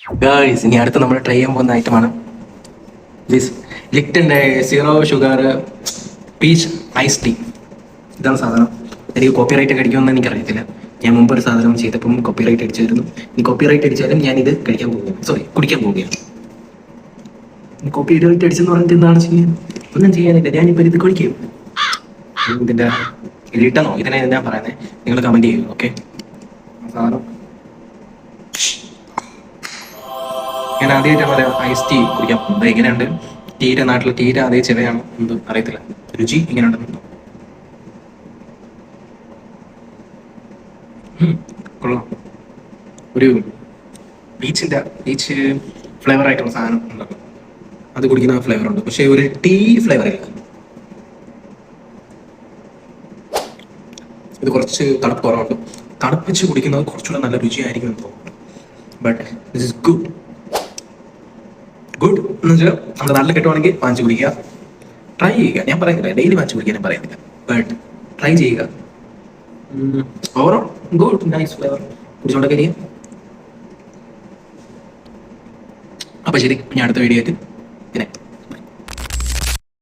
Guys ഇനി അടുത്ത് നമ്മൾ ട്രൈ ചെയ്യാൻ പോകുന്ന ഐറ്റമാണ് ദിസ് ലിക്ടൻ്റെ 0 ഷുഗർ പീച്ച് ഐസ് ടീ. ഇതാണ് സാധനം. എനിക്ക് കോപ്പി റൈറ്റ് ഒക്കെ അടിക്കുമെന്ന് എനിക്കറിയത്തില്ല. ഞാൻ മുമ്പ് ഒരു സാധനം ചെയ്തപ്പം കോപ്പി റൈറ്റ് അടിച്ചായിരുന്നു. ഇനി കോപ്പി റൈറ്റ് അടിച്ചാലും ഞാൻ ഇത് കഴിക്കാൻ പോവുകയാണ്, സോറി കുടിക്കാൻ പോവുകയാണ്. കോപ്പി റൈറ്റ് അടിച്ചെന്ന് പറഞ്ഞിട്ട് എന്താണ് ചെയ്യാൻ? ഒന്നും ചെയ്യാനില്ല, ഞാനിപ്പോൾ ഇത് കുടിക്കും. ഇതിൻ്റെ ലിട്ടണോ ഇതിനെ ഞാൻ പറയുന്നത്, നിങ്ങൾ കമൻറ്റ് ചെയ്യും. ഓക്കെ, സാധനം ഞാൻ ആദ്യമായിട്ടാണ് പറയാം ഐസ് ടീ കുടിക്കാൻ പോകുന്നത്. എങ്ങനെയുണ്ട്? ടീയുടെ നാട്ടിലെ ടീയുടെ അതേ ചെവയാണ്, എന്ത് അറിയത്തില്ല. രുചി എങ്ങനെയുണ്ടെന്ന് കൊള്ളാം. ഒരു പീച്ച് ഫ്ലേവർ ആയിട്ടുള്ള സാധനം ഉണ്ടല്ലോ, അത് കുടിക്കുന്ന ഫ്ലേവർ ഉണ്ട്, പക്ഷെ ഒരു ടീ ഫ്ലേവർ ഇല്ല. ഇത് കുറച്ച് തണുപ്പ് കുറവുണ്ട്. തണുപ്പിച്ച് കുടിക്കുന്നത് കുറച്ചുകൂടെ നല്ല രുചിയായിരിക്കും എന്ന് തോന്നുന്നു. ബട്ട് ദിസ് ഇസ് ഗുഡ് എന്ന് വെച്ചാൽ നമ്മുടെ നാട്ടിൽ കിട്ടുവാണെങ്കിൽ വാങ്ങിച്ച് കുടിക്കുക, ട്രൈ ചെയ്യുക. ഞാൻ പറയുന്നില്ല ഡെയിലി വാങ്ങിച്ച് കുടിക്കാൻ ഞാൻ പറയുന്നില്ല, ബട്ട് ട്രൈ ചെയ്യുക. Overall good, nice flavour. കുടിച്ചോണ്ടൊക്കെ ഇരിക്കും. അപ്പൊ ശരി, ഞാൻ അടുത്ത വീഡിയോ ആയിട്ട്